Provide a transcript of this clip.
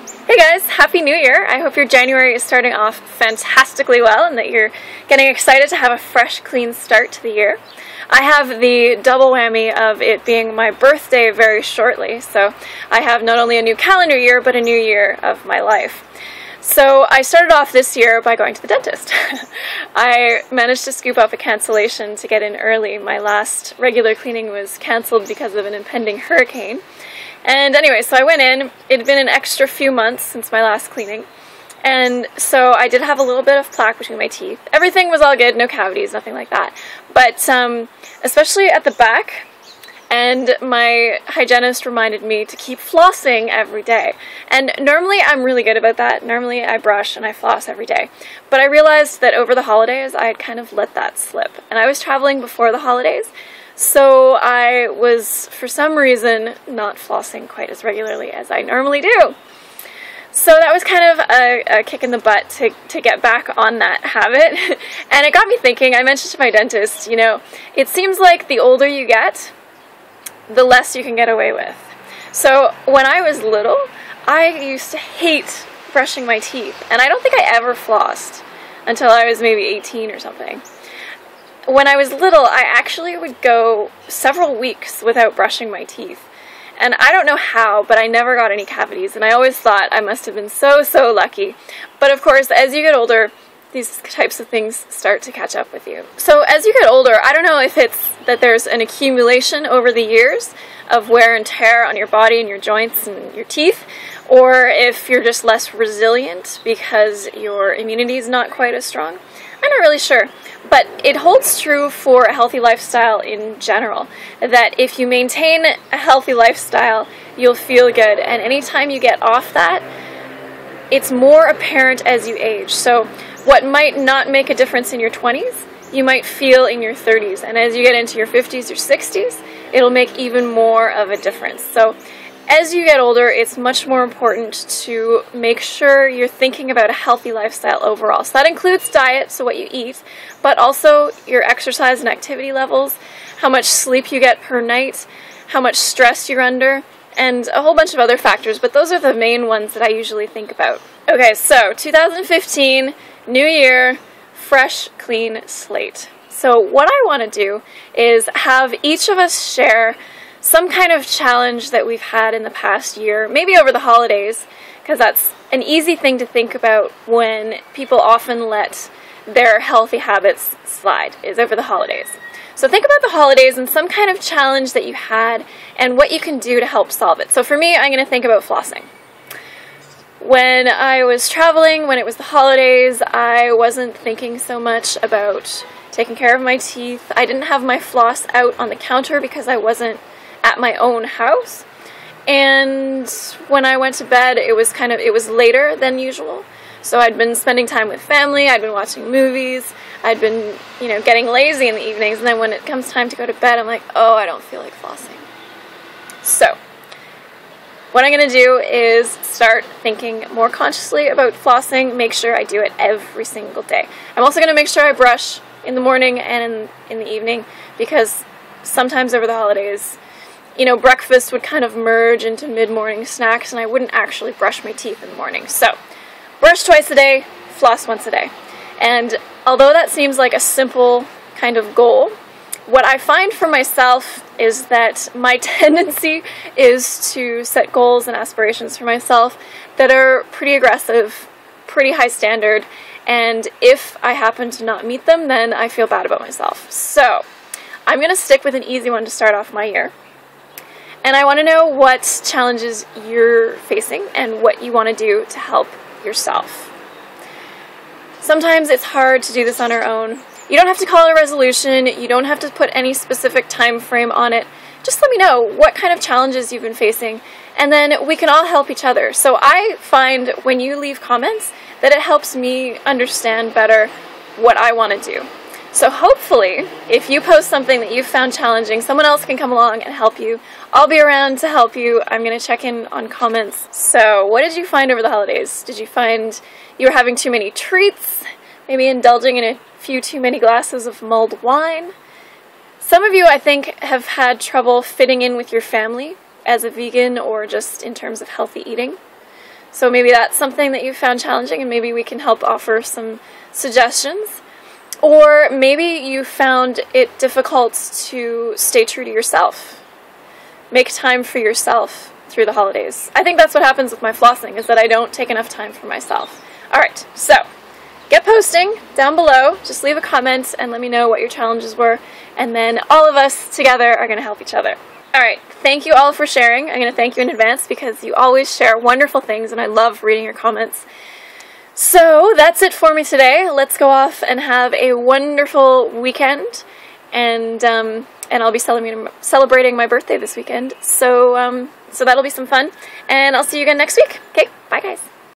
Hey guys, Happy New Year! I hope your January is starting off fantastically well and that you're getting excited to have a fresh, clean start to the year. I have the double whammy of it being my birthday very shortly, so I have not only a new calendar year, but a new year of my life. So I started off this year by going to the dentist. I managed to scoop up a cancellation to get in early. My last regular cleaning was cancelled because of an impending hurricane. And anyway, so I went in. It had been an extra few months since my last cleaning. And so I did have a little bit of plaque between my teeth. Everything was all good, no cavities, nothing like that. But especially at the back, and my hygienist reminded me to keep flossing every day. And normally I'm really good about that. Normally I brush and I floss every day. But I realized that over the holidays I had kind of let that slip. And I was traveling before the holidays, so I was, for some reason, not flossing quite as regularly as I normally do. So that was kind of a kick in the butt to get back on that habit. And it got me thinking. I mentioned to my dentist, you know, it seems like the older you get, the less you can get away with. So when I was little, I used to hate brushing my teeth, and I don't think I ever flossed until I was maybe 18 or something. When I was little, I actually would go several weeks without brushing my teeth. And I don't know how, but I never got any cavities, and I always thought I must have been so lucky. But of course, as you get older, these types of things start to catch up with you. So as you get older, I don't know if it's that there's an accumulation over the years of wear and tear on your body and your joints and your teeth, or if you're just less resilient because your immunity is not quite as strong. I'm not really sure, but it holds true for a healthy lifestyle in general, that if you maintain a healthy lifestyle, you'll feel good, and anytime you get off that, it's more apparent as you age. So what might not make a difference in your 20s, you might feel in your 30s, and as you get into your 50s or 60s, it'll make even more of a difference. So as you get older, it's much more important to make sure you're thinking about a healthy lifestyle overall. So that includes diet, so what you eat, but also your exercise and activity levels, how much sleep you get per night, how much stress you're under, and a whole bunch of other factors, but those are the main ones that I usually think about. Okay, so 2015, new year, fresh, clean slate. So what I want to do is have each of us share some kind of challenge that we've had in the past year, maybe over the holidays, because that's an easy thing to think about when people often let their healthy habits slide, is over the holidays. So think about the holidays and some kind of challenge that you had and what you can do to help solve it. So for me, I'm going to think about flossing. When I was traveling, when it was the holidays, I wasn't thinking so much about taking care of my teeth. I didn't have my floss out on the counter because I wasn't at my own house. And when I went to bed, it was later than usual. So I'd been spending time with family, I'd been watching movies, I'd been, getting lazy in the evenings, and then when it comes time to go to bed, I'm like, oh, I don't feel like flossing. So what I'm going to do is start thinking more consciously about flossing, make sure I do it every single day. I'm also going to make sure I brush in the morning and in the evening, because sometimes over the holidays, breakfast would kind of merge into mid-morning snacks, and I wouldn't actually brush my teeth in the morning. So brush twice a day, floss once a day. And although that seems like a simple kind of goal, what I find for myself is that my tendency is to set goals and aspirations for myself that are pretty aggressive, pretty high standard, and if I happen to not meet them, then I feel bad about myself. So I'm going to stick with an easy one to start off my year. And I want to know what challenges you're facing and what you want to do to help yourself. Sometimes it's hard to do this on our own. You don't have to call it a resolution. You don't have to put any specific time frame on it. Just let me know what kind of challenges you've been facing, and then we can all help each other. So I find when you leave comments that it helps me understand better what I want to do. So hopefully, if you post something that you found challenging, someone else can come along and help you. I'll be around to help you. I'm going to check in on comments. So what did you find over the holidays? Did you find you were having too many treats? Maybe indulging in a few too many glasses of mulled wine? Some of you, I think, have had trouble fitting in with your family as a vegan or just in terms of healthy eating. So maybe that's something that you found challenging, and maybe we can help offer some suggestions. Or maybe you found it difficult to stay true to yourself. Make time for yourself through the holidays. I think that's what happens with my flossing, is that I don't take enough time for myself. Alright, so get posting down below. Just leave a comment and let me know what your challenges were, and then all of us together are going to help each other. Alright, thank you all for sharing. I'm going to thank you in advance because you always share wonderful things and I love reading your comments. So that's it for me today. Let's go off and have a wonderful weekend, and I'll be celebrating my birthday this weekend. So that'll be some fun, and I'll see you again next week. Okay, bye guys.